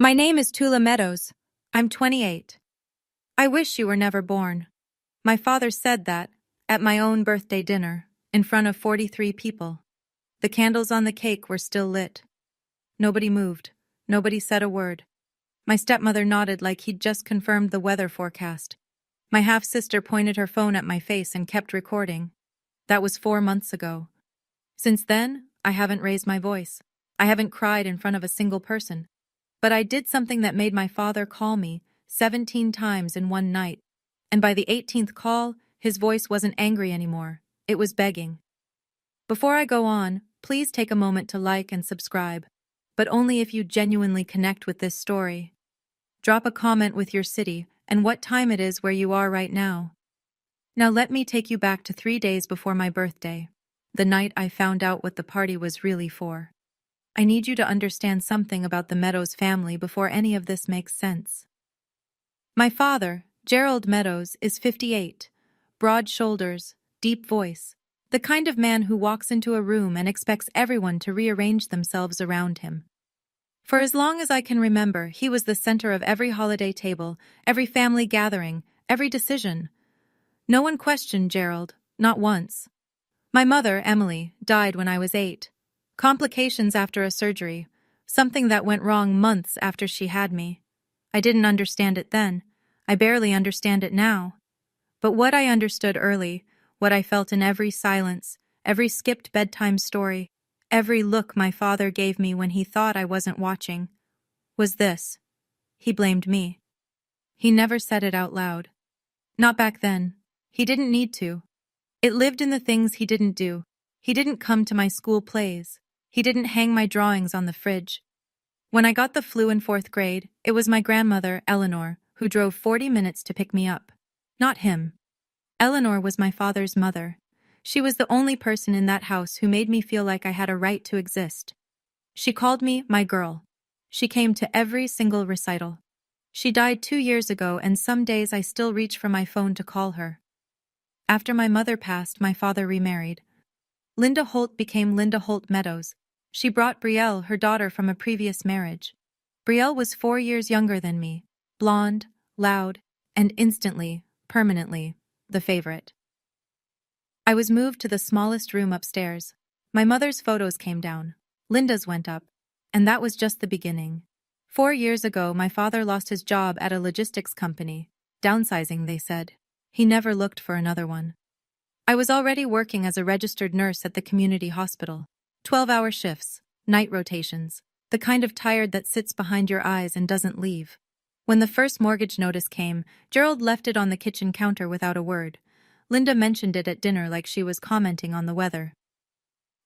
My name is Tula Meadows. I'm 28. I wish you were never born. My father said that at my own birthday dinner, in front of 43 people. The candles on the cake were still lit. Nobody moved. Nobody said a word. My stepmother nodded like he'd just confirmed the weather forecast. My half-sister pointed her phone at my face and kept recording. That was 4 months ago. Since then, I haven't raised my voice. I haven't cried in front of a single person. But I did something that made my father call me 17 times in one night. And by the 18th call, his voice wasn't angry anymore. It was begging. Before I go on, please take a moment to like and subscribe, but only if you genuinely connect with this story. Drop a comment with your city and what time it is where you are right now. Now let me take you back to 3 days before my birthday, the night I found out what the party was really for. I need you to understand something about the Meadows family before any of this makes sense. My father, Gerald Meadows, is 58, broad shoulders, deep voice, the kind of man who walks into a room and expects everyone to rearrange themselves around him. For as long as I can remember, he was the center of every holiday table, every family gathering, every decision. No one questioned Gerald, not once. My mother, Emily, died when I was 8. Complications after a surgery, something that went wrong months after she had me. I didn't understand it then. I barely understand it now. But what I understood early, what I felt in every silence, every skipped bedtime story, every look my father gave me when he thought I wasn't watching, was this. He blamed me. He never said it out loud. Not back then. He didn't need to. It lived in the things he didn't do. He didn't come to my school plays. He didn't hang my drawings on the fridge. When I got the flu in 4th grade, it was my grandmother, Eleanor, who drove 40 minutes to pick me up. Not him. Eleanor was my father's mother. She was the only person in that house who made me feel like I had a right to exist. She called me my girl. She came to every single recital. She died 2 years ago, and some days I still reach for my phone to call her. After my mother passed, my father remarried. Linda Holt became Linda Holt Meadows. She brought Brielle, her daughter, from a previous marriage. Brielle was 4 years younger than me, blonde, loud, and instantly, permanently, the favorite. I was moved to the smallest room upstairs. My mother's photos came down. Linda's went up. And that was just the beginning. 4 years ago, my father lost his job at a logistics company. Downsizing, they said. He never looked for another one. I was already working as a registered nurse at the community hospital. 12-hour shifts, night rotations, the kind of tired that sits behind your eyes and doesn't leave. When the first mortgage notice came, Gerald left it on the kitchen counter without a word. Linda mentioned it at dinner like she was commenting on the weather.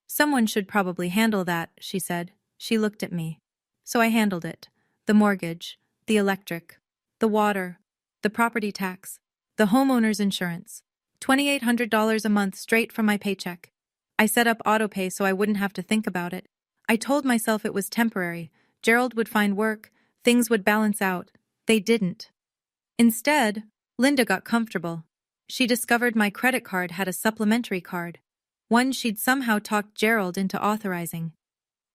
Someone should probably handle that, she said. She looked at me. So I handled it. The mortgage, the electric, the water, the property tax, the homeowner's insurance. $2,800 a month straight from my paycheck. I set up autopay so I wouldn't have to think about it. I told myself it was temporary. Gerald would find work. Things would balance out. They didn't. Instead, Linda got comfortable. She discovered my credit card had a supplementary card, one she'd somehow talked Gerald into authorizing.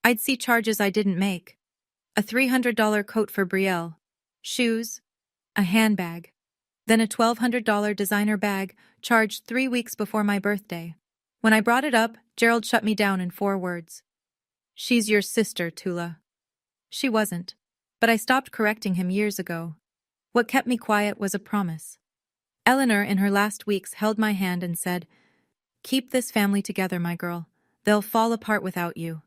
I'd see charges I didn't make. A $300 coat for Brielle, shoes, a handbag, then a $1,200 designer bag charged 3 weeks before my birthday. When I brought it up, Gerald shut me down in 4 words. She's your sister, Tula. She wasn't, but I stopped correcting him years ago. What kept me quiet was a promise. Eleanor, in her last weeks, held my hand and said, "Keep this family together, my girl. They'll fall apart without you."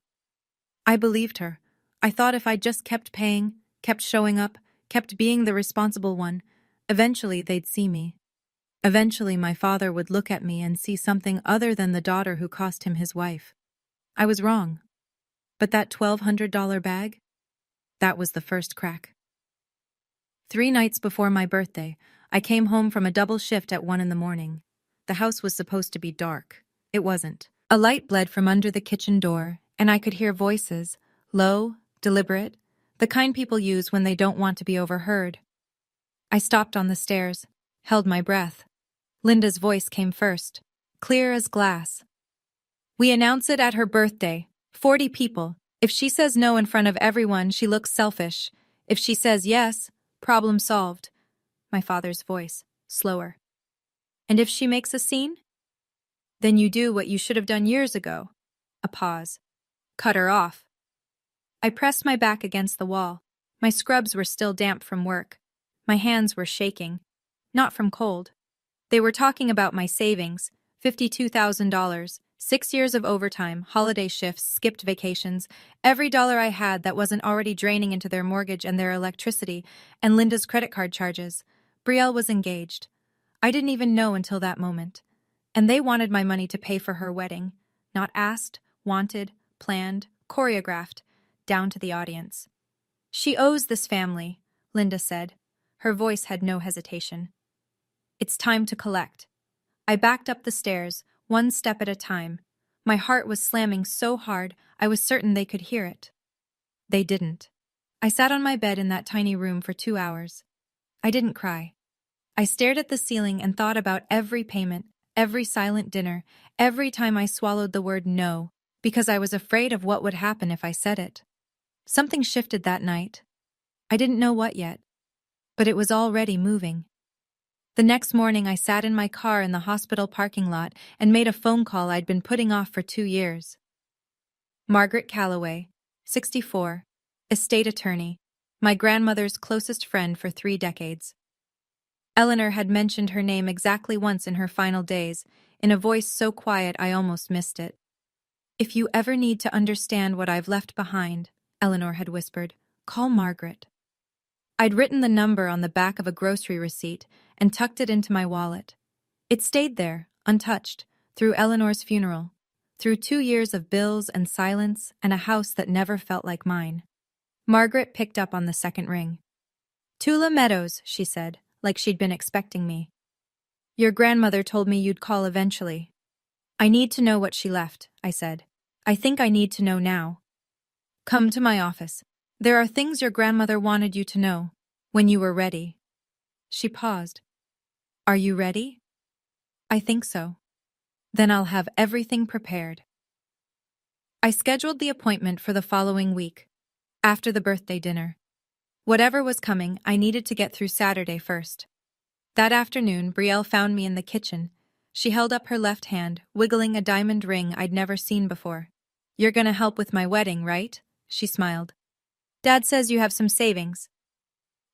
I believed her. I thought if I just kept paying, kept showing up, kept being the responsible one, eventually they'd see me. Eventually my father would look at me and see something other than the daughter who cost him his wife. I was wrong. But that $1,200 bag? That was the first crack. 3 nights before my birthday, I came home from a double shift at 1 in the morning. The house was supposed to be dark. It wasn't. A light bled from under the kitchen door, and I could hear voices, low, deliberate, the kind people use when they don't want to be overheard. I stopped on the stairs, held my breath. Linda's voice came first, clear as glass. "We announce it at her birthday. 40 people. If she says no in front of everyone, she looks selfish. If she says yes, problem solved. My father's voice, slower. And if she makes a scene? Then you do what you should have done years ago. A pause. Cut her off. I pressed my back against the wall. My scrubs were still damp from work. My hands were shaking. Not from cold. They were talking about my savings, $52,000, 6 years of overtime, holiday shifts, skipped vacations, every dollar I had that wasn't already draining into their mortgage and their electricity, and Linda's credit card charges. Brielle was engaged. I didn't even know until that moment. And they wanted my money to pay for her wedding. Not asked, wanted, planned, choreographed, down to the audience. She owes this family, Linda said. Her voice had no hesitation. It's time to collect. I backed up the stairs, one step at a time. My heart was slamming so hard I was certain they could hear it. They didn't. I sat on my bed in that tiny room for 2 hours. I didn't cry. I stared at the ceiling and thought about every payment, every silent dinner, every time I swallowed the word no, because I was afraid of what would happen if I said it. Something shifted that night. I didn't know what yet, but it was already moving. The next morning I sat in my car in the hospital parking lot and made a phone call I'd been putting off for 2 years. Margaret Calloway, 64, estate attorney, my grandmother's closest friend for 3 decades. Eleanor had mentioned her name exactly once in her final days, in a voice so quiet I almost missed it. If you ever need to understand what I've left behind, Eleanor had whispered, call Margaret. I'd written the number on the back of a grocery receipt and tucked it into my wallet. It stayed there, untouched, through Eleanor's funeral, through 2 years of bills and silence and a house that never felt like mine. Margaret picked up on the second ring. Tula Meadows, she said, like she'd been expecting me. Your grandmother told me you'd call eventually. I need to know what she left, I said. I think I need to know now. Come to my office. There are things your grandmother wanted you to know, when you were ready. She paused. Are you ready? I think so. Then I'll have everything prepared. I scheduled the appointment for the following week, after the birthday dinner. Whatever was coming, I needed to get through Saturday first. That afternoon, Brielle found me in the kitchen. She held up her left hand, wiggling a diamond ring I'd never seen before. You're gonna help with my wedding, right? She smiled. Dad says you have some savings.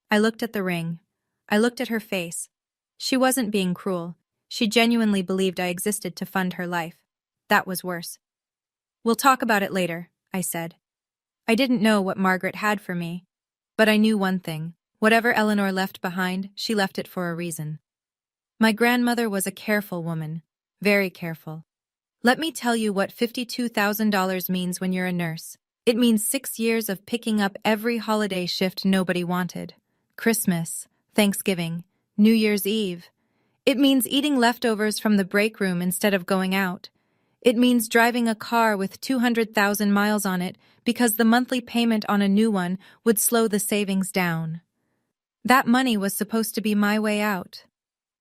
I looked at the ring. I looked at her face. She wasn't being cruel. She genuinely believed I existed to fund her life. That was worse. We'll talk about it later, I said. I didn't know what Margaret had for me, but I knew one thing. Whatever Eleanor left behind, she left it for a reason. My grandmother was a careful woman, very careful. Let me tell you what $52,000 means when you're a nurse. It means 6 years of picking up every holiday shift nobody wanted. Christmas, Thanksgiving, New Year's Eve. It means eating leftovers from the break room instead of going out. It means driving a car with 200,000 miles on it because the monthly payment on a new one would slow the savings down. That money was supposed to be my way out.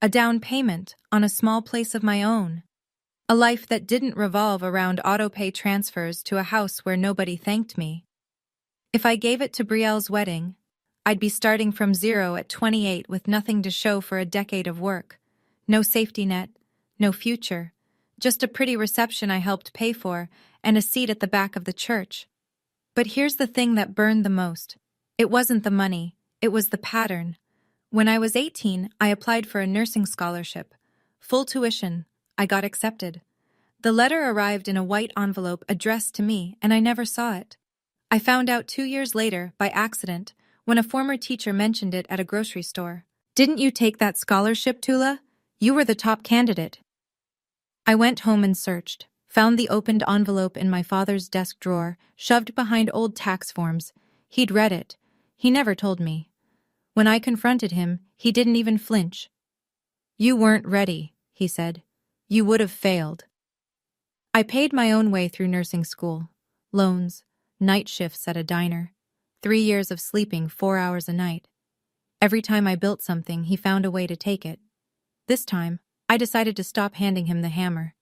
A down payment on a small place of my own. A life that didn't revolve around auto-pay transfers to a house where nobody thanked me. If I gave it to Brielle's wedding, I'd be starting from zero at 28 with nothing to show for a decade of work. No safety net, no future, just a pretty reception I helped pay for and a seat at the back of the church. But here's the thing that burned the most. It wasn't the money, it was the pattern. When I was 18, I applied for a nursing scholarship. Full tuition. I got accepted. The letter arrived in a white envelope addressed to me, and I never saw it. I found out 2 years later, by accident, when a former teacher mentioned it at a grocery store. Didn't you take that scholarship, Tula? You were the top candidate. I went home and searched, found the opened envelope in my father's desk drawer, shoved behind old tax forms. He'd read it. He never told me. When I confronted him, he didn't even flinch. You weren't ready, he said. You would have failed. I paid my own way through nursing school. Loans, night shifts at a diner, 3 years of sleeping 4 hours a night. Every time I built something, he found a way to take it. This time, I decided to stop handing him the hammer.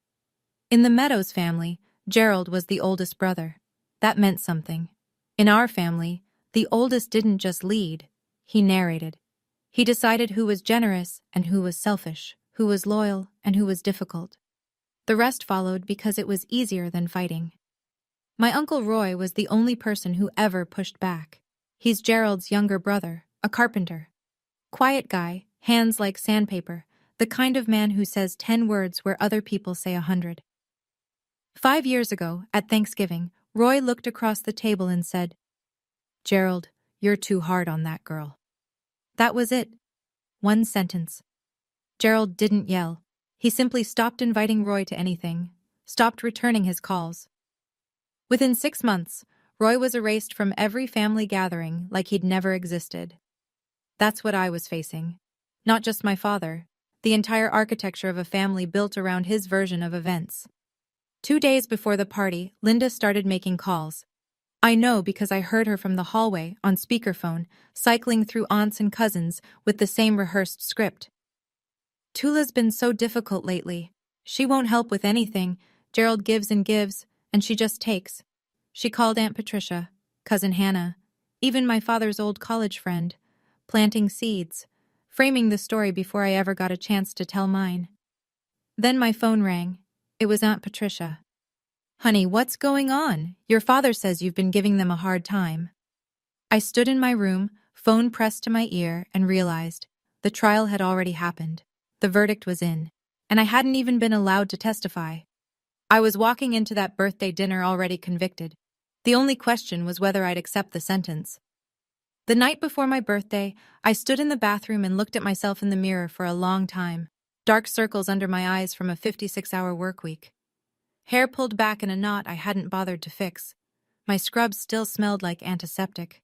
In the Meadows family, Gerald was the oldest brother. That meant something. In our family, The oldest didn't just lead, he narrated. He decided who was generous and who was selfish, who was loyal and who was difficult. The rest followed because it was easier than fighting. My Uncle Roy was the only person who ever pushed back. He's Gerald's younger brother, a carpenter. Quiet guy, hands like sandpaper, the kind of man who says 10 words where other people say 100. 5 years ago, at Thanksgiving, Roy looked across the table and said, "Gerald, you're too hard on that girl." That was it. One sentence. Gerald didn't yell. He simply stopped inviting Roy to anything, stopped returning his calls. Within 6 months, Roy was erased from every family gathering like he'd never existed. That's what I was facing. Not just my father, the entire architecture of a family built around his version of events. 2 days before the party, Linda started making calls. I know because I heard her from the hallway, on speakerphone, cycling through aunts and cousins with the same rehearsed script. "Tula's been so difficult lately. She won't help with anything. Gerald gives, and she just takes." She called Aunt Patricia, Cousin Hannah, even my father's old college friend, planting seeds, framing the story before I ever got a chance to tell mine. Then my phone rang. It was Aunt Patricia. "Honey, what's going on? Your father says you've been giving them a hard time." I stood in my room, phone pressed to my ear, and realized the trial had already happened. The verdict was in, and I hadn't even been allowed to testify. I was walking into that birthday dinner already convicted. The only question was whether I'd accept the sentence. The night before my birthday, I stood in the bathroom and looked at myself in the mirror for a long time. Dark circles under my eyes from a 56-hour work week. Hair pulled back in a knot I hadn't bothered to fix. My scrubs still smelled like antiseptic.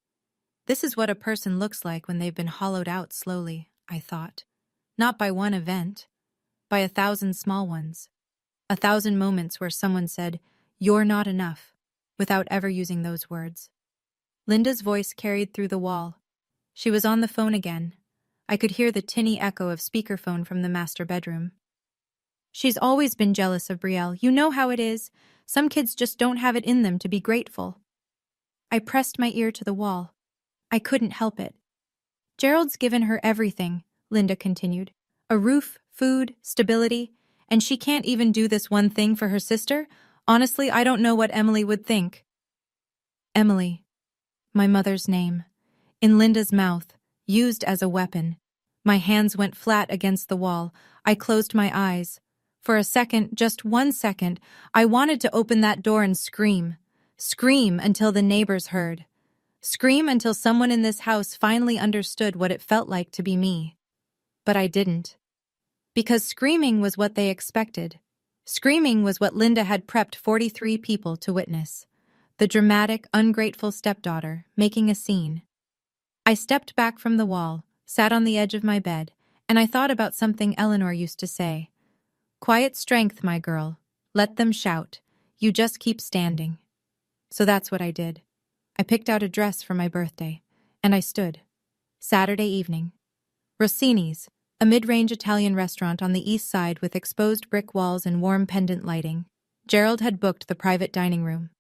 This is what a person looks like when they've been hollowed out slowly, I thought. Not by one event, by 1,000 small ones. 1,000 moments where someone said, "You're not enough," without ever using those words. Linda's voice carried through the wall. She was on the phone again. I could hear the tinny echo of speakerphone from the master bedroom. "She's always been jealous of Brielle. You know how it is. Some kids just don't have it in them to be grateful." I pressed my ear to the wall. I couldn't help it. "Gerald's given her everything," Linda continued. "A roof, food, stability, and she can't even do this one thing for her sister? Honestly, I don't know what Emily would think." Emily. My mother's name. In Linda's mouth, used as a weapon. My hands went flat against the wall. I closed my eyes. For a second, just 1 second, I wanted to open that door and scream. Scream until the neighbors heard. Scream until someone in this house finally understood what it felt like to be me. But I didn't. Because screaming was what they expected. Screaming was what Linda had prepped 43 people to witness. The dramatic, ungrateful stepdaughter, making a scene. I stepped back from the wall, sat on the edge of my bed, and I thought about something Eleanor used to say. "Quiet strength, my girl. Let them shout. You just keep standing." So that's what I did. I picked out a dress for my birthday, and I stood. Saturday evening. Rossini's, a mid-range Italian restaurant on the east side with exposed brick walls and warm pendant lighting. Gerald had booked the private dining room.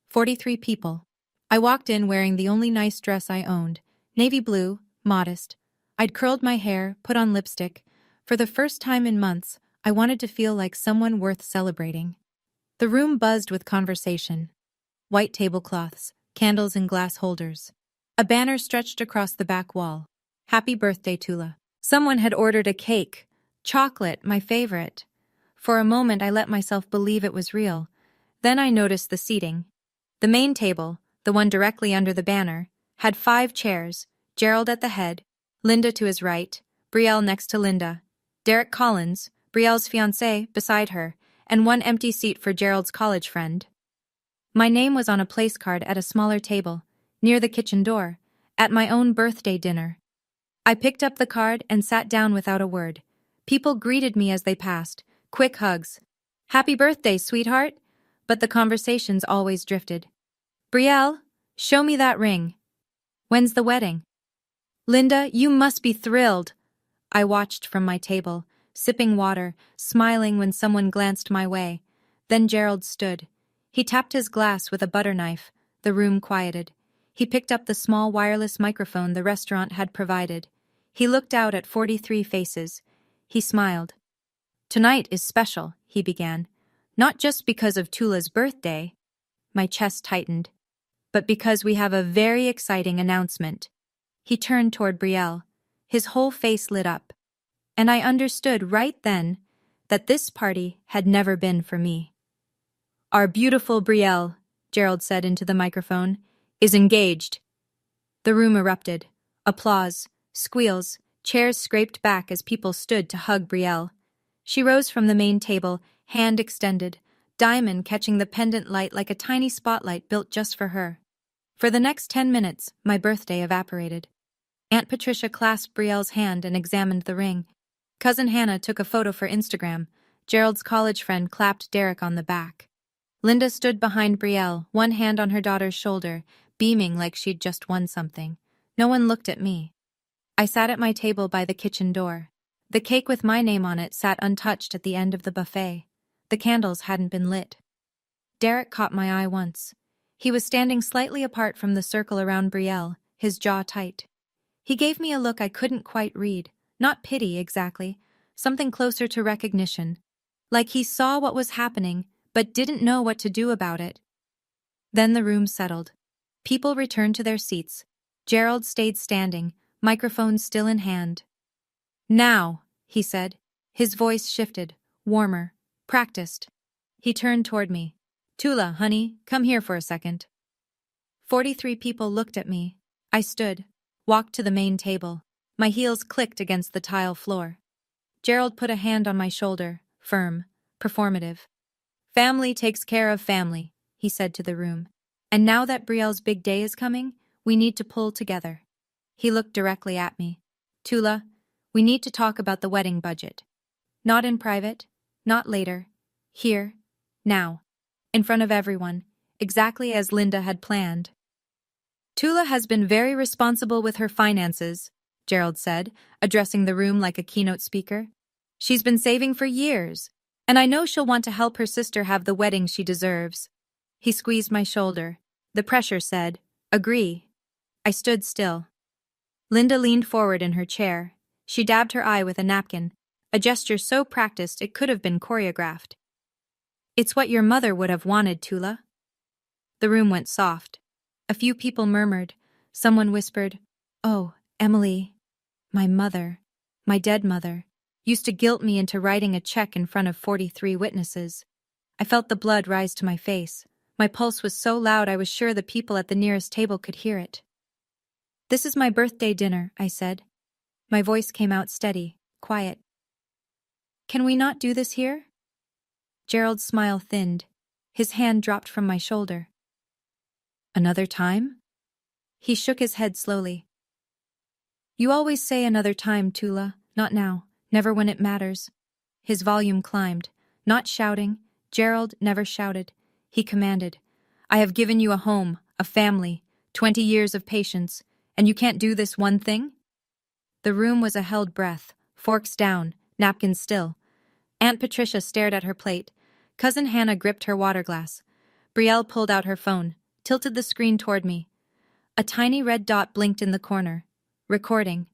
43 people. I walked in wearing the only nice dress I owned, navy blue, modest. I'd curled my hair, put on lipstick. For the first time in months, I wanted to feel like someone worth celebrating. The room buzzed with conversation. White tablecloths, candles in glass holders. A banner stretched across the back wall. "Happy birthday, Tula." Someone had ordered a cake. Chocolate, my favorite. For a moment I let myself believe it was real. Then I noticed the seating. The main table, the one directly under the banner, had 5 chairs, Gerald at the head, Linda to his right, Brielle next to Linda, Derek Collins, Brielle's fiancé, beside her, and one empty seat for Gerald's college friend. My name was on a place card at a smaller table, near the kitchen door, at my own birthday dinner. I picked up the card and sat down without a word. People greeted me as they passed, quick hugs. "Happy birthday, sweetheart." But the conversations always drifted. "Brielle, show me that ring. When's the wedding?" "Linda, you must be thrilled." I watched from my table, sipping water, smiling when someone glanced my way. Then Gerald stood. He tapped his glass with a butter knife. The room quieted. He picked up the small wireless microphone the restaurant had provided. He looked out at 43 faces. He smiled. "Tonight is special," he began. "Not just because of Tula's birthday," my chest tightened, "but because we have a very exciting announcement." He turned toward Brielle. His whole face lit up. And I understood right then that this party had never been for me. "Our beautiful Brielle," Gerald said into the microphone, "is engaged." The room erupted. Applause, squeals, chairs scraped back as people stood to hug Brielle. She rose from the main table, hand extended, diamond catching the pendant light like a tiny spotlight built just for her. For the next 10 minutes, my birthday evaporated. Aunt Patricia clasped Brielle's hand and examined the ring. Cousin Hannah took a photo for Instagram. Gerald's college friend clapped Derek on the back. Linda stood behind Brielle, one hand on her daughter's shoulder, beaming like she'd just won something. No one looked at me. I sat at my table by the kitchen door. The cake with my name on it sat untouched at the end of the buffet. The candles hadn't been lit. Derek caught my eye once. He was standing slightly apart from the circle around Brielle, his jaw tight. He gave me a look I couldn't quite read, not pity exactly, something closer to recognition. Like he saw what was happening, but didn't know what to do about it. Then the room settled. People returned to their seats. Gerald stayed standing, microphone still in hand. "Now," he said. His voice shifted, warmer, practiced. He turned toward me. "Tula, honey, come here for a second." 43 people looked at me. I stood, walked to the main table. My heels clicked against the tile floor. Gerald put a hand on my shoulder, firm, performative. "Family takes care of family," he said to the room. "And now that Brielle's big day is coming, we need to pull together." He looked directly at me. "Tula, we need to talk about the wedding budget. Not in private, not later. Here, now, in front of everyone, exactly as Linda had planned." "Tula has been very responsible with her finances," Gerald said, addressing the room like a keynote speaker. "She's been saving for years, and I know she'll want to help her sister have the wedding she deserves." He squeezed my shoulder. The pressure said, "Agree." I stood still. Linda leaned forward in her chair. She dabbed her eye with a napkin, a gesture so practiced it could have been choreographed. "It's what your mother would have wanted, Tula." The room went soft. A few people murmured. Someone whispered, "Oh, Emily, my mother, my dead mother, used to guilt me into writing a check in front of 43 witnesses." I felt the blood rise to my face. My pulse was so loud I was sure the people at the nearest table could hear it. "This is my birthday dinner," I said. My voice came out steady, quiet. "Can we not do this here?" Gerald's smile thinned. His hand dropped from my shoulder. "Another time?" He shook his head slowly. "You always say another time, Tula. Not now. Never when it matters." His volume climbed. Not shouting. Gerald never shouted. He commanded, "I have given you a home, a family, 20 years of patience, and you can't do this one thing?" The room was a held breath, forks down, napkins still. Aunt Patricia stared at her plate. Cousin Hannah gripped her water glass. Brielle pulled out her phone, tilted the screen toward me. A tiny red dot blinked in the corner. Recording.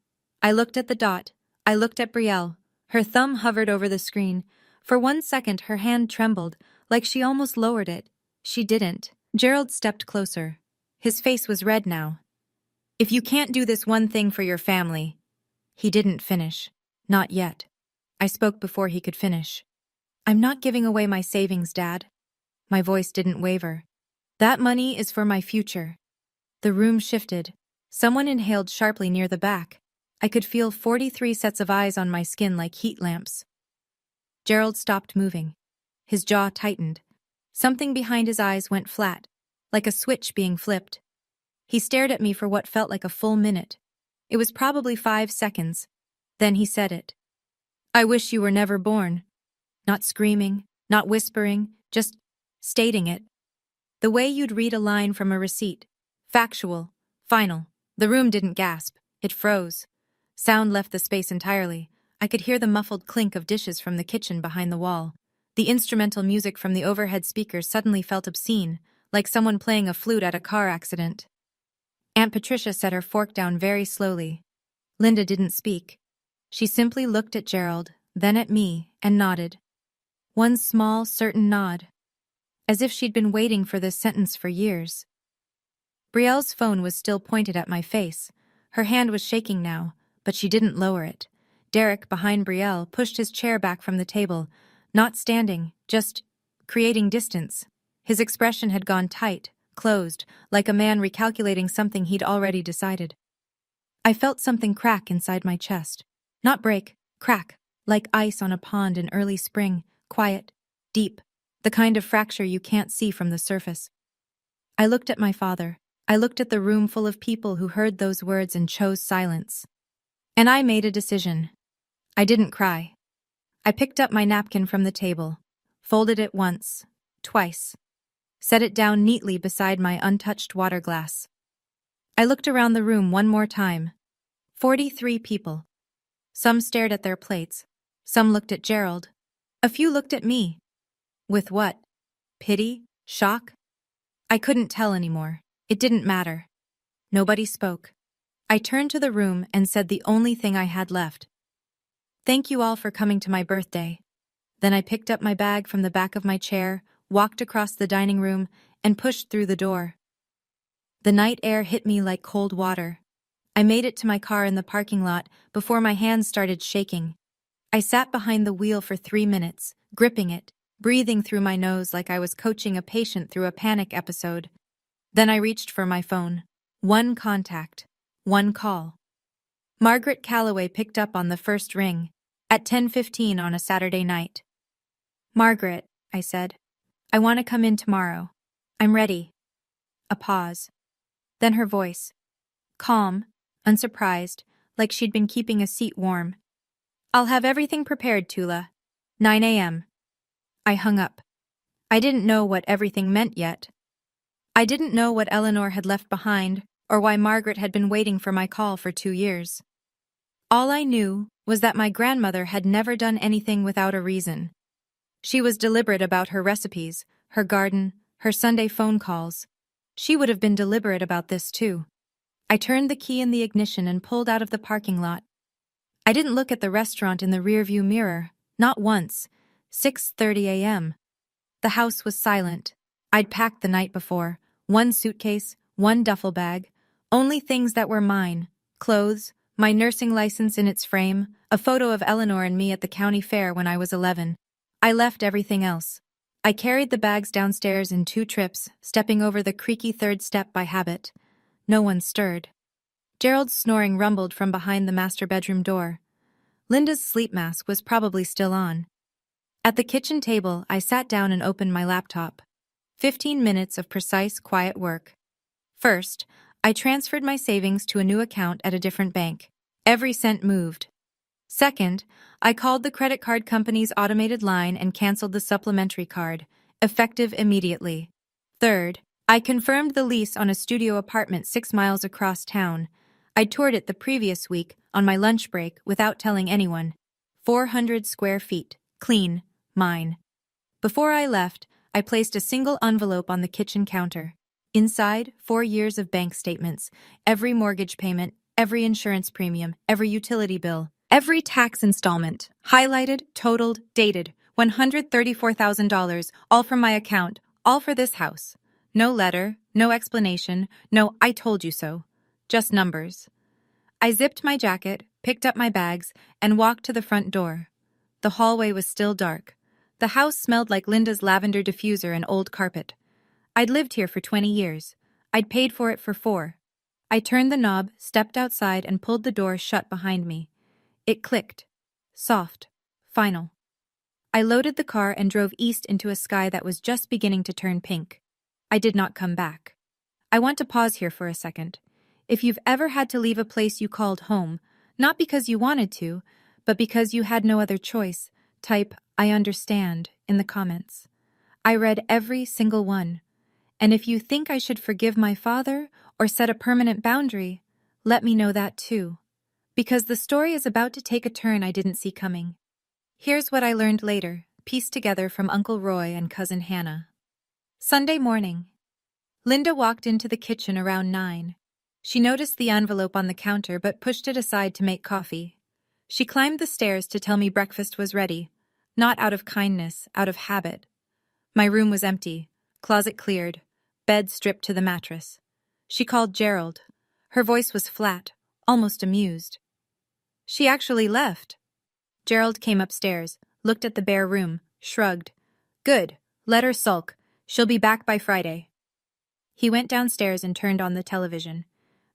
I looked at the dot. I looked at Brielle. Her thumb hovered over the screen. For 1 second her hand trembled, like she almost lowered it. She didn't. Gerald stepped closer. His face was red now. "If you can't do this one thing for your family..." He didn't finish. Not yet. I spoke before he could finish. "I'm not giving away my savings, Dad." My voice didn't waver. "That money is for my future." The room shifted. Someone inhaled sharply near the back. I could feel 43 sets of eyes on my skin like heat lamps. Gerald stopped moving. His jaw tightened. Something behind his eyes went flat, like a switch being flipped. He stared at me for what felt like a full minute. It was probably 5 seconds. Then he said it. "I wish you were never born." Not screaming, not whispering, just stating it. The way you'd read a line from a receipt. Factual, final. The room didn't gasp. It froze. Sound left the space entirely. I could hear the muffled clink of dishes from the kitchen behind the wall. The instrumental music from the overhead speakers suddenly felt obscene, like someone playing a flute at a car accident. Aunt Patricia set her fork down very slowly. Linda didn't speak. She simply looked at Gerald, then at me, and nodded. One small, certain nod. As if she'd been waiting for this sentence for years. Brielle's phone was still pointed at my face. Her hand was shaking now, but she didn't lower it. Derek, behind Brielle, pushed his chair back from the table, not standing, just creating distance. His expression had gone tight, closed, like a man recalculating something he'd already decided. I felt something crack inside my chest. Not break, crack, like ice on a pond in early spring, quiet, deep, the kind of fracture you can't see from the surface. I looked at my father. I looked at the room full of people who heard those words and chose silence. And I made a decision. I didn't cry. I picked up my napkin from the table, folded it once, twice, set it down neatly beside my untouched water glass. I looked around the room one more time. 43 people. Some stared at their plates. Some looked at Gerald. A few looked at me. With what? Pity? Shock? I couldn't tell anymore. It didn't matter. Nobody spoke. I turned to the room and said the only thing I had left. Thank you all for coming to my birthday. Then I picked up my bag from the back of my chair, walked across the dining room, and pushed through the door. The night air hit me like cold water. I made it to my car in the parking lot before my hands started shaking. I sat behind the wheel for 3 minutes, gripping it, breathing through my nose like I was coaching a patient through a panic episode. Then I reached for my phone. One contact. One call. Margaret Calloway picked up on the first ring, at 10:15 on a Saturday night. Margaret, I said. I want to come in tomorrow. I'm ready. A pause. Then her voice. Calm, unsurprised, like she'd been keeping a seat warm. I'll have everything prepared, Tula. 9 a.m. I hung up. I didn't know what everything meant yet. I didn't know what Eleanor had left behind, or why Margaret had been waiting for my call for 2 years. All I knew was that my grandmother had never done anything without a reason. She was deliberate about her recipes, her garden, her Sunday phone calls. She would have been deliberate about this too. I turned the key in the ignition and pulled out of the parking lot. I didn't look at the restaurant in the rearview mirror, not once. 6:30 a.m. The house was silent. I'd packed the night before. One suitcase, one duffel bag, only things that were mine, clothes, my nursing license in its frame, a photo of Eleanor and me at the county fair when I was 11. I left everything else. I carried the bags downstairs in 2 trips, stepping over the creaky 3rd step by habit. No one stirred. Gerald's snoring rumbled from behind the master bedroom door. Linda's sleep mask was probably still on. At the kitchen table, I sat down and opened my laptop. 15 minutes of precise, quiet work. First, I transferred my savings to a new account at a different bank. Every cent moved. Second, I called the credit card company's automated line and canceled the supplementary card, effective immediately. Third, I confirmed the lease on a studio apartment 6 miles across town. I toured it the previous week on my lunch break without telling anyone. 400 square feet, clean, mine. Before I left, I placed a single envelope on the kitchen counter. Inside, 4 years of bank statements, every mortgage payment, every insurance premium, every utility bill, every tax installment, highlighted, totaled, dated, $134,000, all from my account, all for this house. No letter, no explanation, no "I told you so." Just numbers. I zipped my jacket, picked up my bags, and walked to the front door. The hallway was still dark. The house smelled like Linda's lavender diffuser and old carpet. I'd lived here for 20 years. I'd paid for it for 4. I turned the knob, stepped outside, and pulled the door shut behind me. It clicked. Soft. Final. I loaded the car and drove east into a sky that was just beginning to turn pink. I did not come back. I want to pause here for a second. If you've ever had to leave a place you called home, not because you wanted to, but because you had no other choice, type "I understand" in the comments. I read every single one. And if you think I should forgive my father or set a permanent boundary, let me know that too. Because the story is about to take a turn I didn't see coming. Here's what I learned later, pieced together from Uncle Roy and Cousin Hannah. Sunday morning. Linda walked into the kitchen around 9. She noticed the envelope on the counter but pushed it aside to make coffee. She climbed the stairs to tell me breakfast was ready, not out of kindness, out of habit. My room was empty, closet cleared, bed stripped to the mattress. She called Gerald. Her voice was flat, almost amused. She actually left. Gerald came upstairs, looked at the bare room, shrugged. Good, let her sulk. She'll be back by Friday. He went downstairs and turned on the television.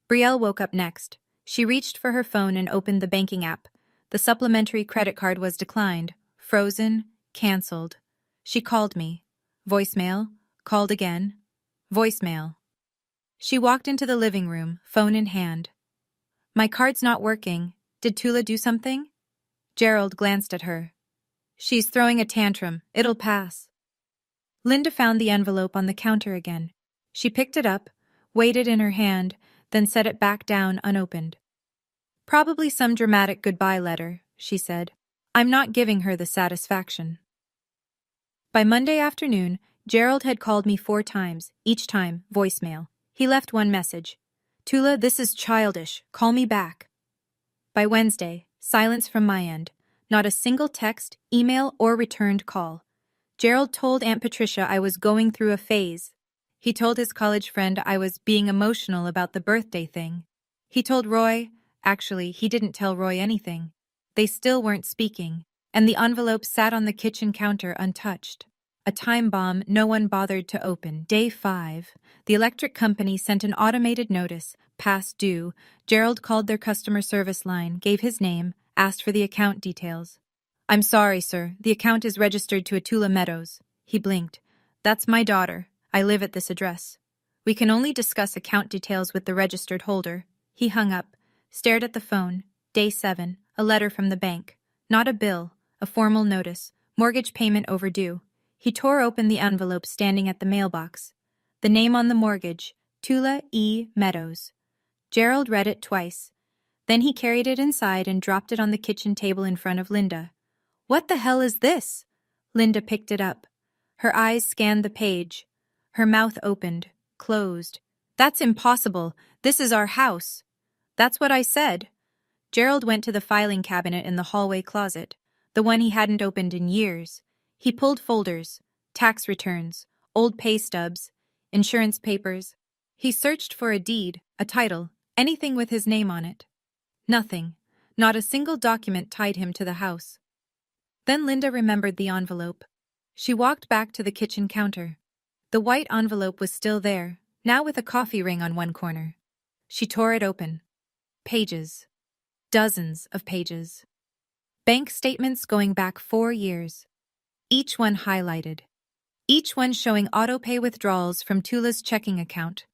Brielle woke up next. She reached for her phone and opened the banking app. The supplementary credit card was declined, frozen, canceled. She called me. Voicemail, called again. Voicemail. She walked into the living room, phone in hand. My card's not working. Did Tula do something? Gerald glanced at her. She's throwing a tantrum. It'll pass. Linda found the envelope on the counter again. She picked it up, weighed it in her hand, then set it back down unopened. Probably some dramatic goodbye letter, she said. I'm not giving her the satisfaction. By Monday afternoon, Gerald had called me 4 times, each time voicemail. He left one message. Tula, this is childish. Call me back. By Wednesday, silence from my end. Not a single text, email, or returned call. Gerald told Aunt Patricia I was going through a phase. He told his college friend I was being emotional about the birthday thing. He told Roy, actually, he didn't tell Roy anything. They still weren't speaking, and the envelope sat on the kitchen counter untouched. A time bomb no one bothered to open. Day 5. The electric company sent an automated notice, past due. Gerald called their customer service line, gave his name, asked for the account details. I'm sorry, sir. The account is registered to Atula Meadows. He blinked. That's my daughter. I live at this address. We can only discuss account details with the registered holder. He hung up, stared at the phone. Day 7. A letter from the bank. Not a bill, a formal notice. Mortgage payment overdue. He tore open the envelope standing at the mailbox. The name on the mortgage, Tula E. Meadows. Gerald read it twice. Then he carried it inside and dropped it on the kitchen table in front of Linda. What the hell is this? Linda picked it up. Her eyes scanned the page. Her mouth opened, closed. That's impossible. This is our house. That's what I said. Gerald went to the filing cabinet in the hallway closet, the one he hadn't opened in years. He pulled folders, tax returns, old pay stubs, insurance papers. He searched for a deed, a title, anything with his name on it. Nothing. Not a single document tied him to the house. Then Linda remembered the envelope. She walked back to the kitchen counter. The white envelope was still there, now with a coffee ring on one corner. She tore it open. Pages. Dozens of pages. Bank statements going back 4 years. Each one highlighted. Each one showing auto-pay withdrawals from Tula's checking account.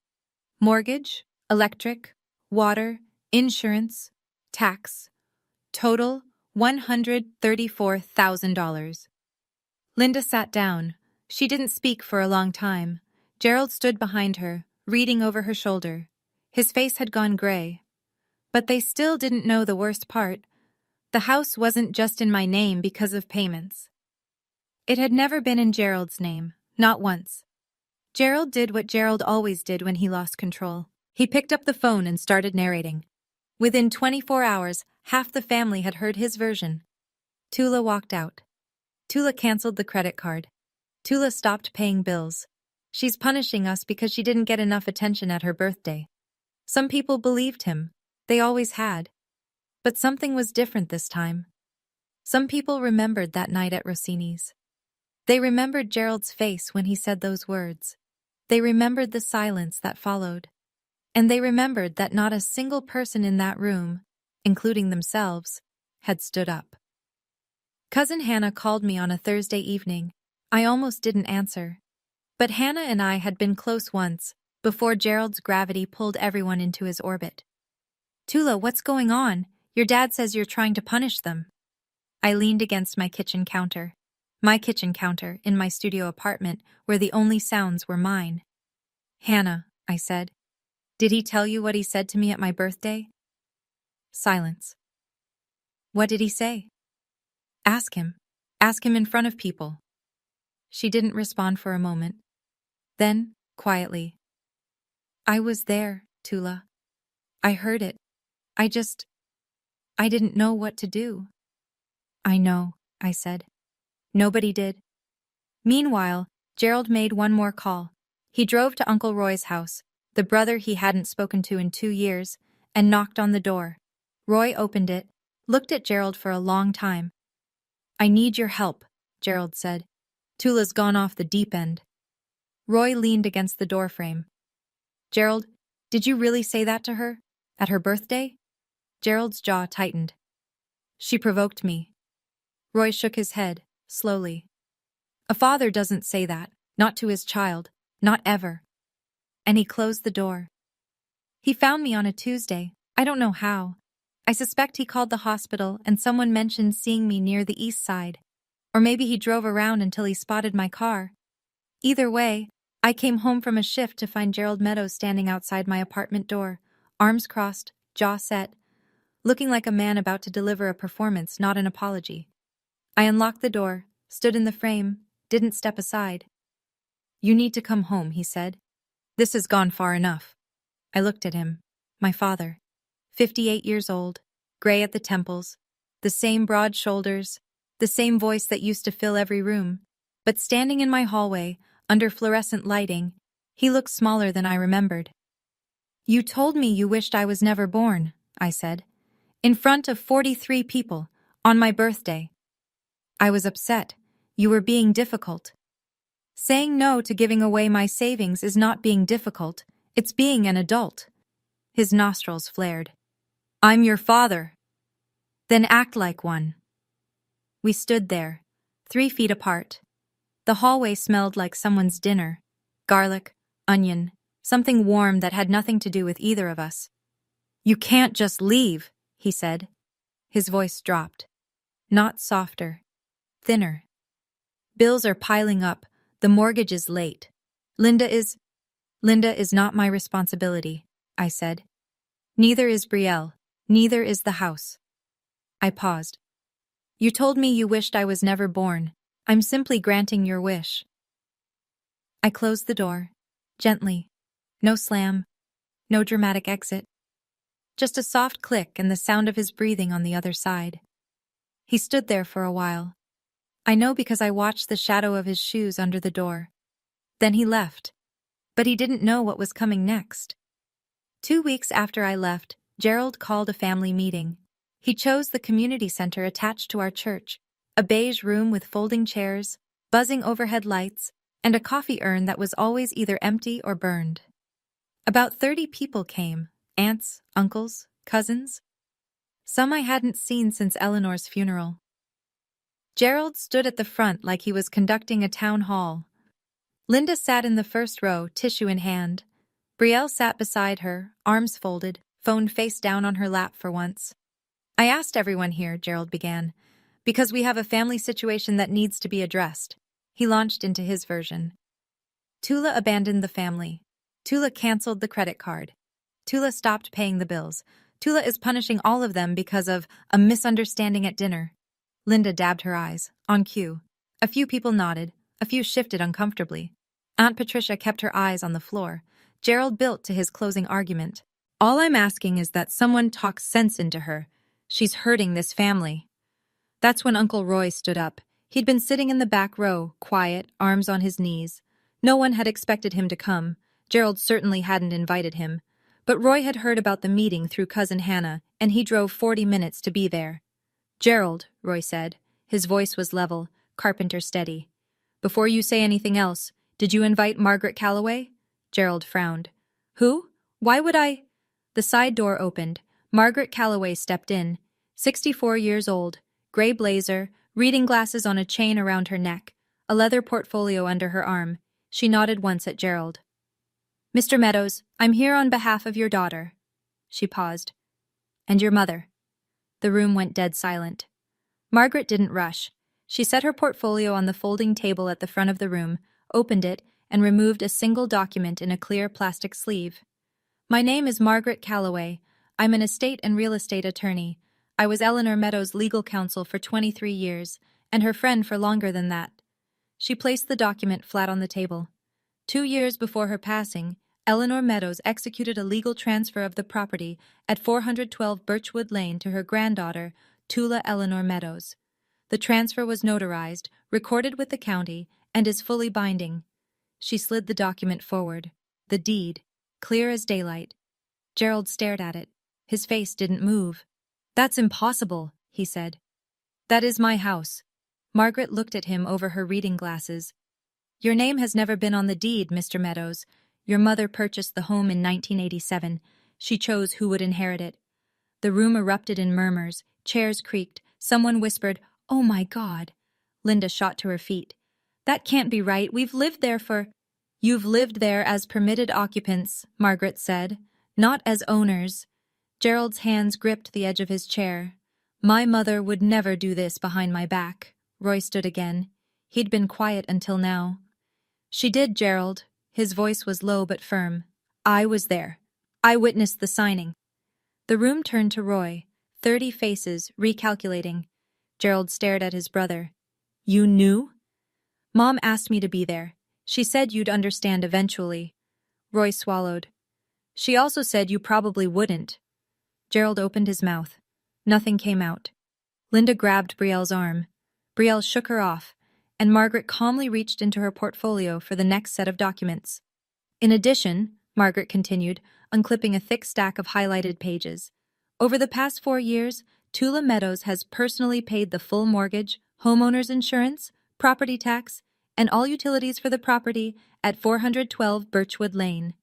Mortgage, electric, water, insurance, tax. Total $134,000. Linda sat down. She didn't speak for a long time. Gerald stood behind her, reading over her shoulder. His face had gone gray. But they still didn't know the worst part. The house wasn't just in my name because of payments. It had never been in Gerald's name, not once. Gerald did what Gerald always did when he lost control. He picked up the phone and started narrating. Within 24 hours, half the family had heard his version. Tula walked out. Tula canceled the credit card. Tula stopped paying bills. She's punishing us because she didn't get enough attention at her birthday. Some people believed him. They always had. But something was different this time. Some people remembered that night at Rossini's. They remembered Gerald's face when he said those words. They remembered the silence that followed. And they remembered that not a single person in that room, including themselves, had stood up. Cousin Hannah called me on a Thursday evening. I almost didn't answer. But Hannah and I had been close once, before Gerald's gravity pulled everyone into his orbit. Tula, what's going on? Your dad says you're trying to punish them. I leaned against my kitchen counter. My kitchen counter, in my studio apartment, where the only sounds were mine. Hannah, I said. Did he tell you what he said to me at my birthday? Silence. What did he say? Ask him. Ask him in front of people. She didn't respond for a moment. Then, quietly. I was there, Tula. I heard it. I didn't know what to do. I know, I said. Nobody did. Meanwhile, Gerald made one more call. He drove to Uncle Roy's house, the brother he hadn't spoken to in 2 years, and knocked on the door. Roy opened it, looked at Gerald for a long time. I need your help, Gerald said. Tula's gone off the deep end. Roy leaned against the doorframe. Gerald, did you really say that to her? At her birthday? Gerald's jaw tightened. She provoked me. Roy shook his head, slowly. A father doesn't say that, not to his child, not ever. And he closed the door. He found me on a Tuesday, I don't know how. I suspect he called the hospital and someone mentioned seeing me near the east side. Or maybe he drove around until he spotted my car. Either way, I came home from a shift to find Gerald Meadows standing outside my apartment door, arms crossed, jaw set, looking like a man about to deliver a performance, not an apology. I unlocked the door, stood in the frame, didn't step aside. You need to come home, he said. This has gone far enough. I looked at him. My father. 58 years old, gray at the temples, the same broad shoulders, the same voice that used to fill every room. But standing in my hallway, under fluorescent lighting, he looked smaller than I remembered. You told me you wished I was never born, I said. In front of 43 people, on my birthday. I was upset. You were being difficult. Saying no to giving away my savings is not being difficult, it's being an adult. His nostrils flared. I'm your father. Then act like one. We stood there, 3 feet apart. The hallway smelled like someone's dinner. Garlic, onion, something warm that had nothing to do with either of us. You can't just leave, he said. His voice dropped. Not softer. Thinner. Bills are piling up. The mortgage is late. Linda is not my responsibility, I said. Neither is Brielle. Neither is the house. I paused. You told me you wished I was never born. I'm simply granting your wish. I closed the door. Gently. No slam. No dramatic exit. Just a soft click and the sound of his breathing on the other side. He stood there for a while. I know because I watched the shadow of his shoes under the door. Then he left. But he didn't know what was coming next. 2 weeks after I left, Gerald called a family meeting. He chose the community center attached to our church, a beige room with folding chairs, buzzing overhead lights, and a coffee urn that was always either empty or burned. About 30 people came, aunts, uncles, cousins. Some I hadn't seen since Eleanor's funeral. Gerald stood at the front like he was conducting a town hall. Linda sat in the first row, tissue in hand. Brielle sat beside her, arms folded, phone face down on her lap for once. I asked everyone here, Gerald began, because we have a family situation that needs to be addressed. He launched into his version. Tula abandoned the family. Tula canceled the credit card. Tula stopped paying the bills. Tula is punishing all of them because of a misunderstanding at dinner. Linda dabbed her eyes, on cue. A few people nodded, a few shifted uncomfortably. Aunt Patricia kept her eyes on the floor. Gerald built to his closing argument. All I'm asking is that someone talks sense into her. She's hurting this family. That's when Uncle Roy stood up. He'd been sitting in the back row, quiet, arms on his knees. No one had expected him to come. Gerald certainly hadn't invited him. But Roy had heard about the meeting through Cousin Hannah, and he drove 40 minutes to be there. Gerald, Roy said. His voice was level, carpenter steady. Before you say anything else, did you invite Margaret Calloway? Gerald frowned. Who? Why would I? The side door opened. Margaret Calloway stepped in. 64 years old, gray blazer, reading glasses on a chain around her neck, a leather portfolio under her arm. She nodded once at Gerald. Mr. Meadows, I'm here on behalf of your daughter. She paused. And your mother. The room went dead silent. Margaret didn't rush. She set her portfolio on the folding table at the front of the room, opened it, and removed a single document in a clear plastic sleeve. My name is Margaret Calloway. I'm an estate and real estate attorney. I was Eleanor Meadows' legal counsel for 23 years, and her friend for longer than that. She placed the document flat on the table. 2 years before her passing, Eleanor Meadows executed a legal transfer of the property at 412 Birchwood Lane to her granddaughter, Tula Eleanor Meadows. The transfer was notarized, recorded with the county, and is fully binding. She slid the document forward. The deed, clear as daylight. Gerald stared at it. His face didn't move. "That's impossible," he said. "That is my house." Margaret looked at him over her reading glasses. "Your name has never been on the deed, Mr. Meadows. Your mother purchased the home in 1987. She chose who would inherit it." The room erupted in murmurs. Chairs creaked. Someone whispered, "Oh my God." Linda shot to her feet. "That can't be right. We've lived there for—" "You've lived there as permitted occupants," Margaret said, "not as owners." Gerald's hands gripped the edge of his chair. "My mother would never do this behind my back." Roy stood again. He'd been quiet until now. "She did, Gerald." His voice was low but firm. "I was there. I witnessed the signing." The room turned to Roy, 30 faces, recalculating. Gerald stared at his brother. "You knew?" "Mom asked me to be there. She said you'd understand eventually." Roy swallowed. "She also said you probably wouldn't." Gerald opened his mouth. Nothing came out. Linda grabbed Brielle's arm. Brielle shook her off, and Margaret calmly reached into her portfolio for the next set of documents. "In addition," Margaret continued, unclipping a thick stack of highlighted pages, "over the past 4 years, Tula Meadows has personally paid the full mortgage, homeowner's insurance, property tax, and all utilities for the property at 412 Birchwood Lane."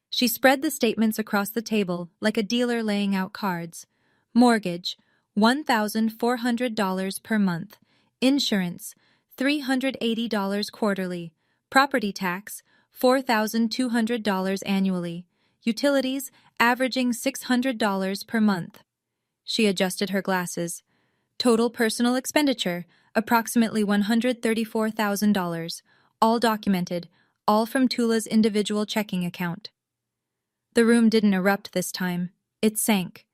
She spread the statements across the table like a dealer laying out cards. Mortgage, $1,400 per month. Insurance, $380 quarterly. Property tax, $4,200 annually. Utilities, averaging $600 per month. She adjusted her glasses. Total personal expenditure, approximately $134,000. All documented, all from Tula's individual checking account. The room didn't erupt this time. It sank.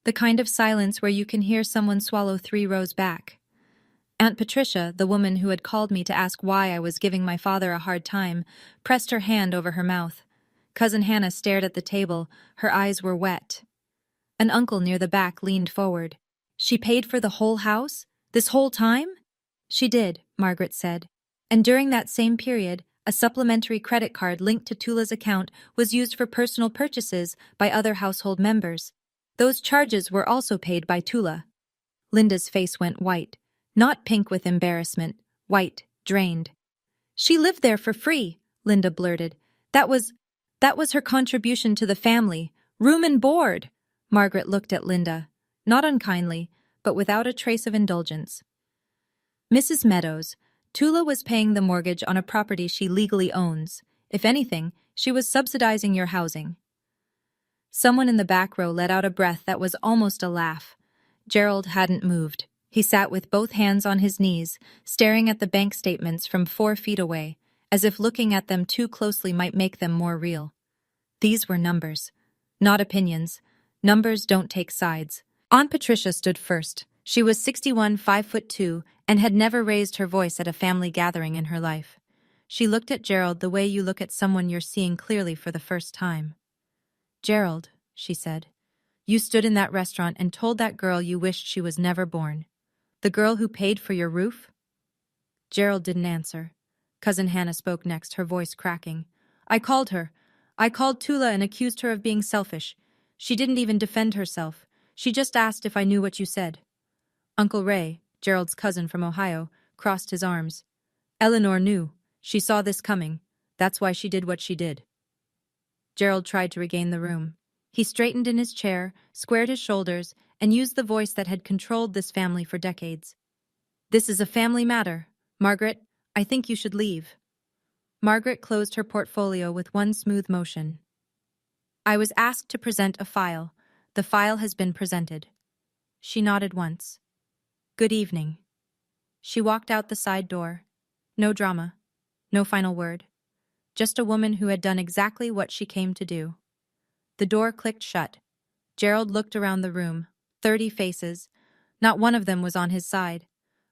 The kind of silence where you can hear someone swallow 3 rows back. Aunt Patricia, the woman who had called me to ask why I was giving my father a hard time, pressed her hand over her mouth. Cousin Hannah stared at the table. Her eyes were wet. An uncle near the back leaned forward. "She paid for the whole house? This whole time?" "She did," Margaret said. "And during that same period, a supplementary credit card linked to Tula's account was used for personal purchases by other household members. Those charges were also paid by Tula." Linda's face went white. Not pink with embarrassment, white, drained. "She lived there for free," Linda blurted. That was her contribution to the family. Room and board." Margaret looked at Linda, not unkindly, but without a trace of indulgence. "Mrs. Meadows, Tula was paying the mortgage on a property she legally owns. If anything, she was subsidizing your housing." Someone in the back row let out a breath that was almost a laugh. Gerald hadn't moved. He sat with both hands on his knees, staring at the bank statements from 4 feet away, as if looking at them too closely might make them more real. These were numbers, not opinions. Numbers don't take sides. Aunt Patricia stood first. She was 61, 5'2", and had never raised her voice at a family gathering in her life. She looked at Gerald the way you look at someone you're seeing clearly for the first time. "Gerald," she said, "you stood in that restaurant and told that girl you wished she was never born. The girl who paid for your roof?" Gerald didn't answer. Cousin Hannah spoke next, her voice cracking. "I called her. I called Tula and accused her of being selfish. She didn't even defend herself. She just asked if I knew what you said." Uncle Ray, Gerald's cousin from Ohio, crossed his arms. "Eleanor knew. She saw this coming. That's why she did what she did." Gerald tried to regain the room. He straightened in his chair, squared his shoulders, and used the voice that had controlled this family for decades. "This is a family matter. Margaret, I think you should leave." Margaret closed her portfolio with one smooth motion. "I was asked to present a file. The file has been presented." She nodded once. "Good evening." She walked out the side door. No drama. No final word. Just a woman who had done exactly what she came to do. The door clicked shut. Gerald looked around the room. 30 faces. Not one of them was on his side.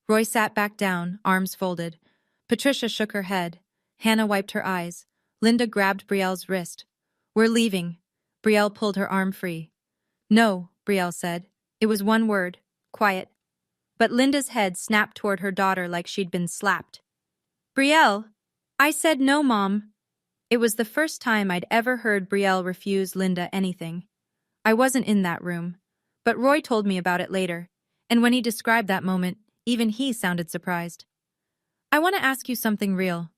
Roy sat back down, arms folded. Patricia shook her head. Hannah wiped her eyes. Linda grabbed Brielle's wrist. We're leaving. Brielle pulled her arm free. No, Brielle said. It was one word. Quiet. But Linda's head snapped toward her daughter like she'd been slapped. Brielle! I said no, Mom. It was the first time I'd ever heard Brielle refuse Linda anything. I wasn't in that room. But Roy told me about it later, and when he described that moment, even he sounded surprised. I want to ask you something real.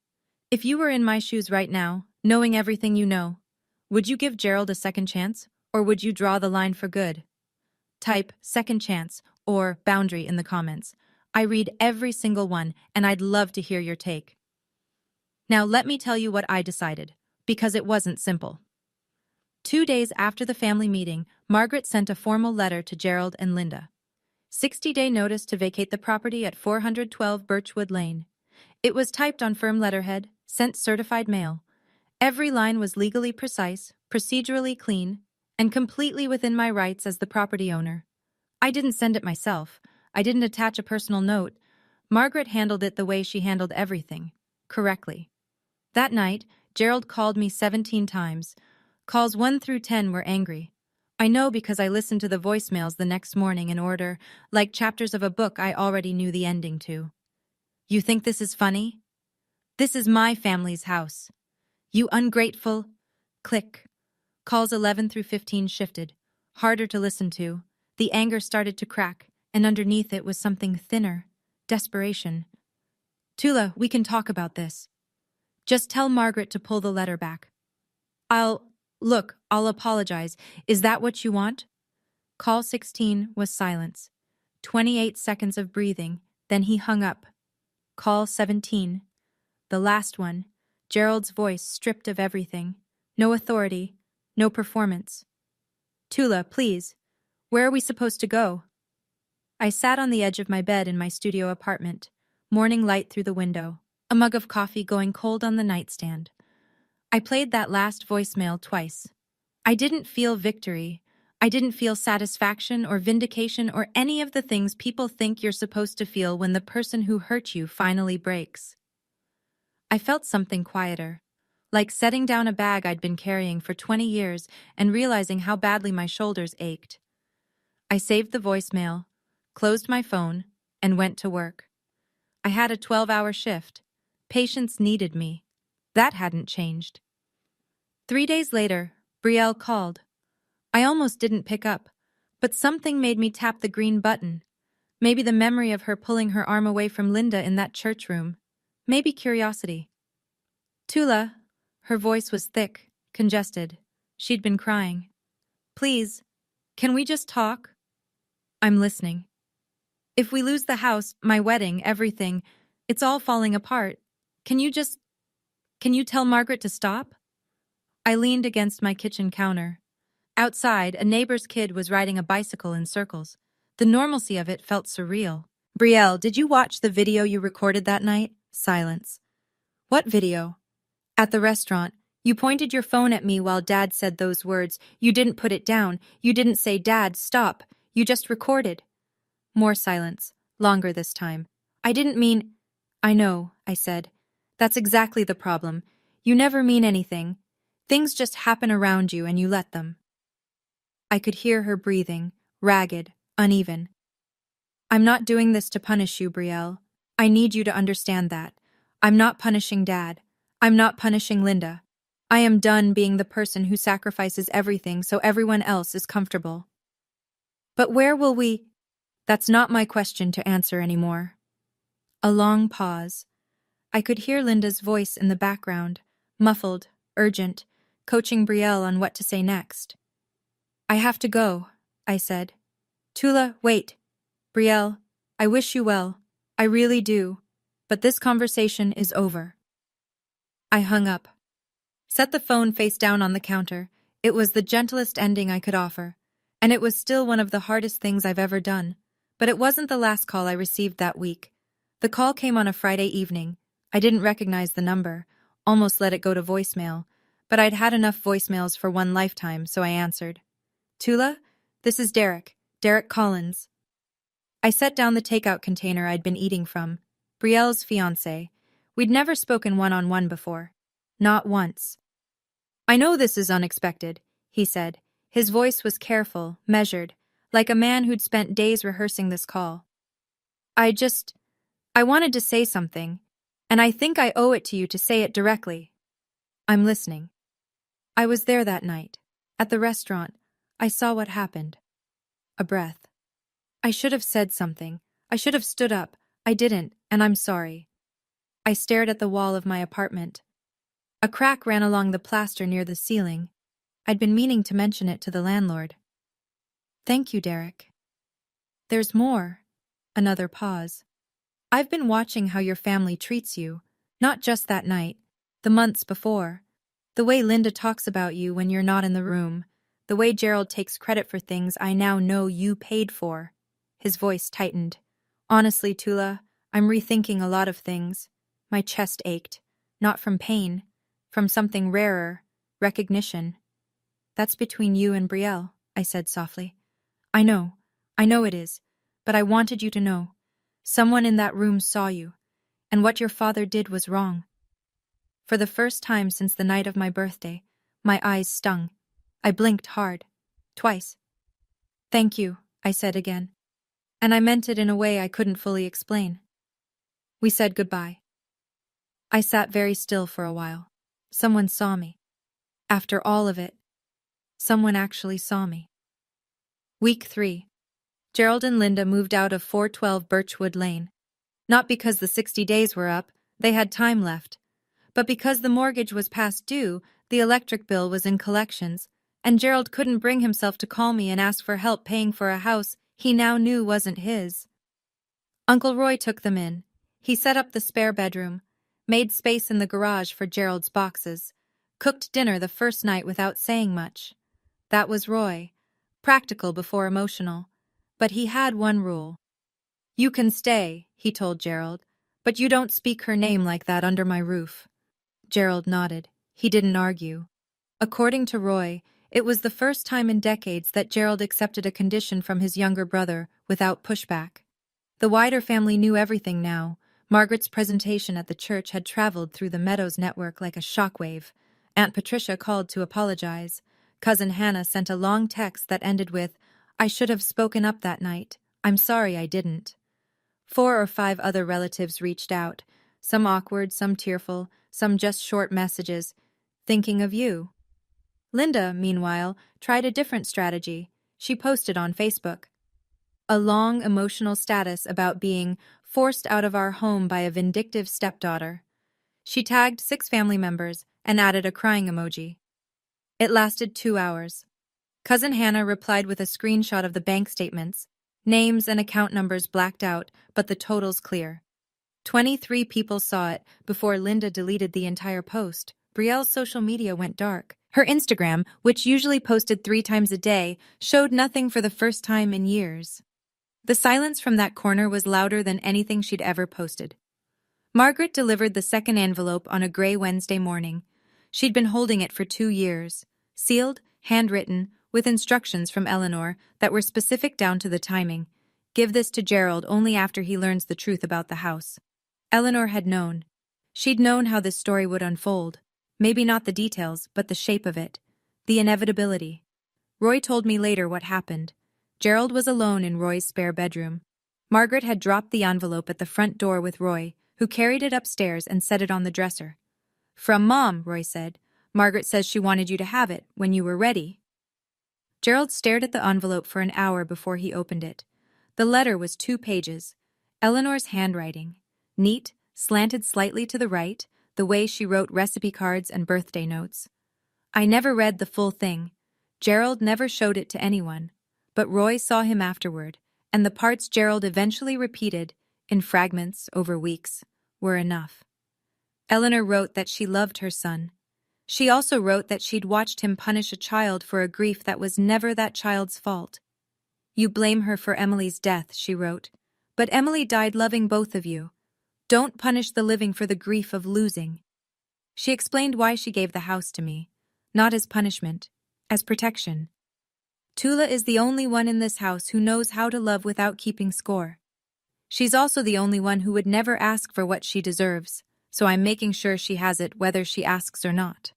If you were in my shoes right now, knowing everything you know, would you give Gerald a second chance, or would you draw the line for good? Type second chance or boundary in the comments. I read every single one, and I'd love to hear your take. Now let me tell you what I decided, because it wasn't simple. 2 days after the family meeting, Margaret sent a formal letter to Gerald and Linda. 60-day notice to vacate the property at 412 Birchwood Lane. It was typed on firm letterhead, sent certified mail. Every line was legally precise, procedurally clean, and completely within my rights as the property owner. I didn't send it myself. I didn't attach a personal note. Margaret handled it the way she handled everything, correctly. That night, Gerald called me 17 times. Calls 1 through 10 were angry. I know because I listened to the voicemails the next morning in order, like chapters of a book I already knew the ending to. You think this is funny? This is my family's house. You ungrateful. Click. Calls 11 through 15 shifted, harder to listen to. The anger started to crack, and underneath it was something thinner. Desperation. Tula, we can talk about this. Just tell Margaret to pull the letter back. I'll apologize. Is that what you want? Call 16 was silence. 28 seconds of breathing, then he hung up. Call 17. The last one. Gerald's voice stripped of everything. No authority, no performance. Tula, please. Where are we supposed to go? I sat on the edge of my bed in my studio apartment, morning light through the window, a mug of coffee going cold on the nightstand. I played that last voicemail twice. I didn't feel victory. I didn't feel satisfaction or vindication or any of the things people think you're supposed to feel when the person who hurt you finally breaks. I felt something quieter, like setting down a bag I'd been carrying for 20 years and realizing how badly my shoulders ached. I saved the voicemail, closed my phone, and went to work. I had a 12-hour shift. Patients needed me. That hadn't changed. 3 days later, Brielle called. I almost didn't pick up, but something made me tap the green button. Maybe the memory of her pulling her arm away from Linda in that church room. Maybe curiosity. Tula. Her voice was thick, congested. She'd been crying. Please, can we just talk? I'm listening. If we lose the house, my wedding, everything, it's all falling apart. Can you tell Margaret to stop? I leaned against my kitchen counter. Outside, a neighbor's kid was riding a bicycle in circles. The normalcy of it felt surreal. Brielle, did you watch the video you recorded that night? Silence. What video? At the restaurant. You pointed your phone at me while Dad said those words. You didn't put it down. You didn't say, Dad, stop. You just recorded. More silence. Longer this time. I didn't mean... I know, I said. That's exactly the problem. You never mean anything. Things just happen around you and you let them. I could hear her breathing, ragged, uneven. I'm not doing this to punish you, Brielle. I need you to understand that. I'm not punishing Dad. I'm not punishing Linda. I am done being the person who sacrifices everything so everyone else is comfortable. But where will we... That's not my question to answer anymore. A long pause. I could hear Linda's voice in the background, muffled, urgent, coaching Brielle on what to say next. I have to go, I said. Tula, wait. Brielle, I wish you well. I really do. But this conversation is over. I hung up. Set the phone face down on the counter. It was the gentlest ending I could offer. And it was still one of the hardest things I've ever done. But it wasn't the last call I received that week. The call came on a Friday evening. I didn't recognize the number, almost let it go to voicemail. But I'd had enough voicemails for one lifetime, so I answered. Tula, this is Derek Collins. I set down the takeout container I'd been eating from. Brielle's fiancé. We'd never spoken one-on-one before. Not once. I know this is unexpected, he said. His voice was careful, measured, like a man who'd spent days rehearsing this call. I wanted to say something, and I think I owe it to you to say it directly. I'm listening. I was there that night. At the restaurant. I saw what happened. A breath. I should have said something. I should have stood up. I didn't, and I'm sorry. I stared at the wall of my apartment. A crack ran along the plaster near the ceiling. I'd been meaning to mention it to the landlord. Thank you, Derek. There's more. Another pause. I've been watching how your family treats you, not just that night, the months before. The way Linda talks about you when you're not in the room, the way Gerald takes credit for things I now know you paid for. His voice tightened. Honestly, Tula, I'm rethinking a lot of things. My chest ached, not from pain, from something rarer, recognition. That's between you and Brielle, I said softly. I know it is, but I wanted you to know. Someone in that room saw you, and what your father did was wrong. For the first time since the night of my birthday, my eyes stung. I blinked hard. Twice. Thank you, I said again. And I meant it in a way I couldn't fully explain. We said goodbye. I sat very still for a while. Someone saw me. After all of it, someone actually saw me. Week 3. Gerald and Linda moved out of 412 Birchwood Lane. Not because the 60 days were up, they had time left, but because the mortgage was past due, the electric bill was in collections, and Gerald couldn't bring himself to call me and ask for help paying for a house he now knew wasn't his. Uncle Roy took them in. He set up the spare bedroom, made space in the garage for Gerald's boxes, cooked dinner the first night without saying much. That was Roy, practical before emotional, but he had one rule. You can stay, he told Gerald, but you don't speak her name like that under my roof. Gerald nodded. He didn't argue. According to Roy, it was the first time in decades that Gerald accepted a condition from his younger brother without pushback. The wider family knew everything now. Margaret's presentation at the church had traveled through the Meadows network like a shockwave. Aunt Patricia called to apologize. Cousin Hannah sent a long text that ended with, I should have spoken up that night. I'm sorry I didn't. 4 or 5 other relatives reached out, some awkward, some tearful, some just short messages, thinking of you. Linda, meanwhile, tried a different strategy. She posted on Facebook a long, emotional status about being forced out of our home by a vindictive stepdaughter. She tagged 6 family members and added a crying emoji. It lasted 2 hours. Cousin Hannah replied with a screenshot of the bank statements, names and account numbers blacked out, but the totals clear. 23 people saw it before Linda deleted the entire post. Brielle's social media went dark. Her Instagram, which usually posted 3 times a day, showed nothing for the first time in years. The silence from that corner was louder than anything she'd ever posted. Margaret delivered the second envelope on a gray Wednesday morning. She'd been holding it for 2 years, sealed, handwritten, with instructions from Eleanor that were specific down to the timing. Give this to Gerald only after he learns the truth about the house. Eleanor had known. She'd known how this story would unfold. Maybe not the details, but the shape of it. The inevitability. Roy told me later what happened. Gerald was alone in Roy's spare bedroom. Margaret had dropped the envelope at the front door with Roy, who carried it upstairs and set it on the dresser. From Mom, Roy said. Margaret says she wanted you to have it when you were ready. Gerald stared at the envelope for an hour before he opened it. The letter was 2 pages. Eleanor's handwriting. Neat, slanted slightly to the right, the way she wrote recipe cards and birthday notes. I never read the full thing. Gerald never showed it to anyone. But Roy saw him afterward, and the parts Gerald eventually repeated, in fragments over weeks, were enough. Eleanor wrote that she loved her son. She also wrote that she'd watched him punish a child for a grief that was never that child's fault. You blame her for Emily's death, she wrote. But Emily died loving both of you. Don't punish the living for the grief of losing. She explained why she gave the house to me, not as punishment, as protection. Tula is the only one in this house who knows how to love without keeping score. She's also the only one who would never ask for what she deserves, so I'm making sure she has it whether she asks or not.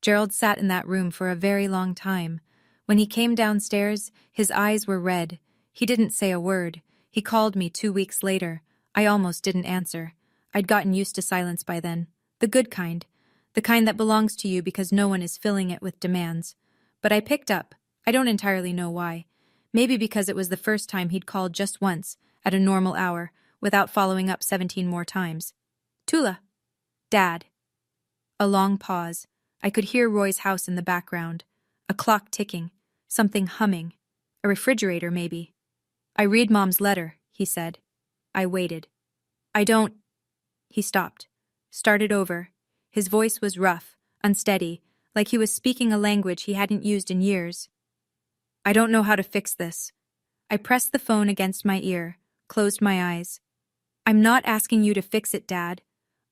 Gerald sat in that room for a very long time. When he came downstairs, his eyes were red. He didn't say a word. He called me 2 weeks later. I almost didn't answer. I'd gotten used to silence by then. The good kind. The kind that belongs to you because no one is filling it with demands. But I picked up. I don't entirely know why. Maybe because it was the first time he'd called just once, at a normal hour, without following up 17 more times. Tula. Dad. A long pause. I could hear Roy's house in the background. A clock ticking. Something humming. A refrigerator, maybe. I read Mom's letter, he said. I waited. I don't... He stopped. Started over. His voice was rough, unsteady, like he was speaking a language he hadn't used in years. I don't know how to fix this. I pressed the phone against my ear, closed my eyes. I'm not asking you to fix it, Dad.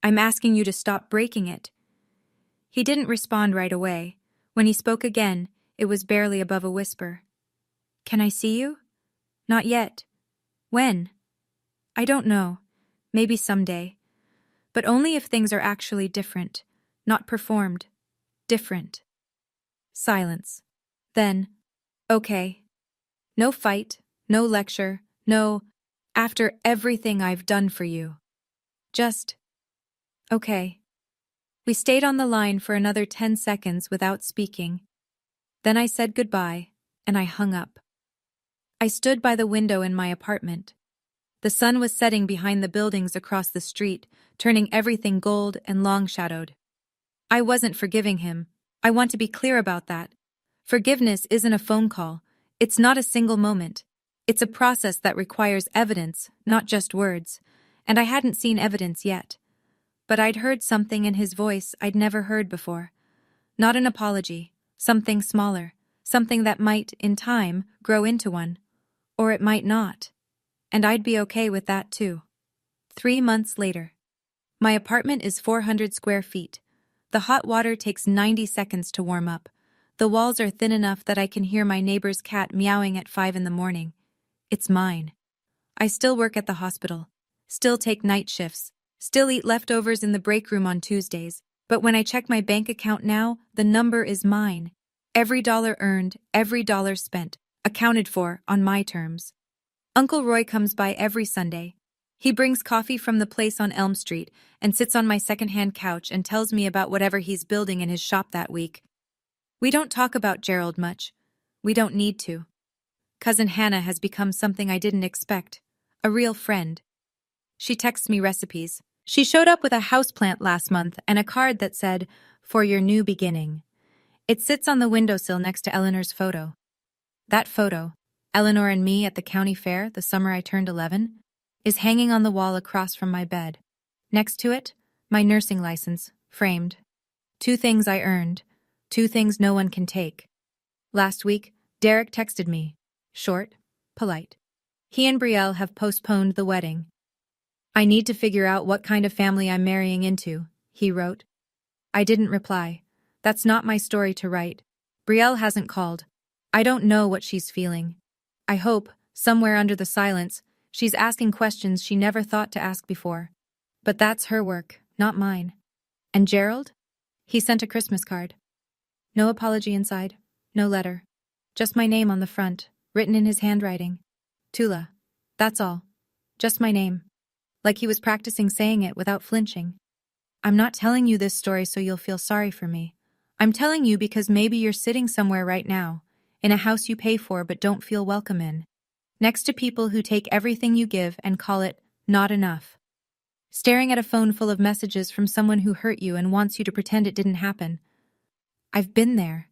I'm asking you to stop breaking it. He didn't respond right away. When he spoke again, it was barely above a whisper. Can I see you? Not yet. When? I don't know. Maybe someday. But only if things are actually different, not performed. Different. Silence. Then, okay. No fight, no lecture, no, after everything I've done for you. Just, okay. We stayed on the line for another 10 seconds without speaking. Then I said goodbye, and I hung up. I stood by the window in my apartment. The sun was setting behind the buildings across the street, turning everything gold and long-shadowed. I wasn't forgiving him. I want to be clear about that. Forgiveness isn't a phone call. It's not a single moment. It's a process that requires evidence, not just words. And I hadn't seen evidence yet. But I'd heard something in his voice I'd never heard before. Not an apology, something smaller, something that might, in time, grow into one. Or it might not. And I'd be okay with that too. 3 months later. My apartment is 400 square feet. The hot water takes 90 seconds to warm up. The walls are thin enough that I can hear my neighbor's cat meowing at 5 in the morning. It's mine. I still work at the hospital. Still take night shifts. Still eat leftovers in the break room on Tuesdays. But when I check my bank account now, the number is mine. Every dollar earned, every dollar spent, accounted for on my terms. Uncle Roy comes by every Sunday. He brings coffee from the place on Elm Street and sits on my second-hand couch and tells me about whatever he's building in his shop that week. We don't talk about Gerald much. We don't need to. Cousin Hannah has become something I didn't expect. A real friend. She texts me recipes. She showed up with a houseplant last month and a card that said, "For your new beginning." It sits on the windowsill next to Eleanor's photo. That photo, Eleanor and me at the county fair the summer I turned 11, is hanging on the wall across from my bed. Next to it, my nursing license, framed. 2 things I earned. 2 things no one can take. Last week, Derek texted me. Short, polite. He and Brielle have postponed the wedding. I need to figure out what kind of family I'm marrying into, he wrote. I didn't reply. That's not my story to write. Brielle hasn't called. I don't know what she's feeling. I hope, somewhere under the silence, she's asking questions she never thought to ask before. But that's her work, not mine. And Gerald? He sent a Christmas card. No apology inside, no letter. Just my name on the front, written in his handwriting. Tula. That's all. Just my name. Like he was practicing saying it without flinching. I'm not telling you this story so you'll feel sorry for me. I'm telling you because maybe you're sitting somewhere right now, in a house you pay for but don't feel welcome in, next to people who take everything you give and call it not enough. Staring at a phone full of messages from someone who hurt you and wants you to pretend it didn't happen. I've been there.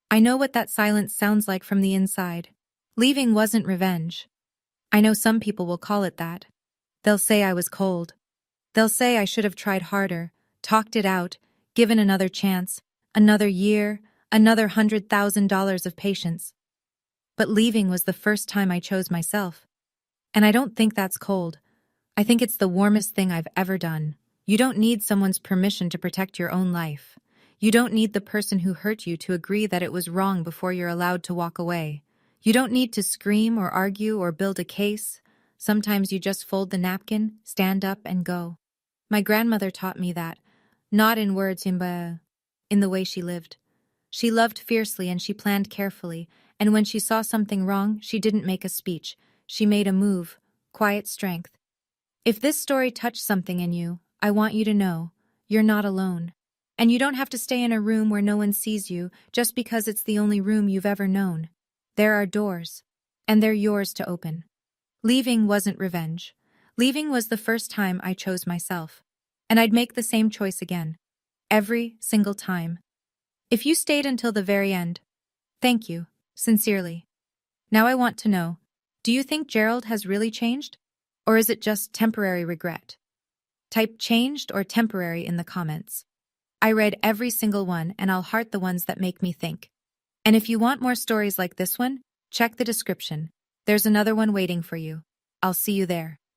I know what that silence sounds like from the inside. Leaving wasn't revenge. I know some people will call it that. They'll say I was cold. They'll say I should have tried harder, talked it out, given another chance, another year, another $100,000 of patience. But leaving was the first time I chose myself. And I don't think that's cold. I think it's the warmest thing I've ever done. You don't need someone's permission to protect your own life. You don't need the person who hurt you to agree that it was wrong before you're allowed to walk away. You don't need to scream or argue or build a case. Sometimes you just fold the napkin, stand up, and go. My grandmother taught me that, not in words, but in the way she lived. She loved fiercely and she planned carefully, and when she saw something wrong, she didn't make a speech. She made a move, quiet strength. If this story touched something in you, I want you to know you're not alone. And you don't have to stay in a room where no one sees you just because it's the only room you've ever known. There are doors, and they're yours to open. Leaving wasn't revenge. Leaving was the first time I chose myself. And I'd make the same choice again. Every single time. If you stayed until the very end, thank you, sincerely. Now I want to know, do you think Gerald has really changed? Or is it just temporary regret? Type changed or temporary in the comments. I read every single one and I'll heart the ones that make me think. And if you want more stories like this one, check the description. There's another one waiting for you. I'll see you there.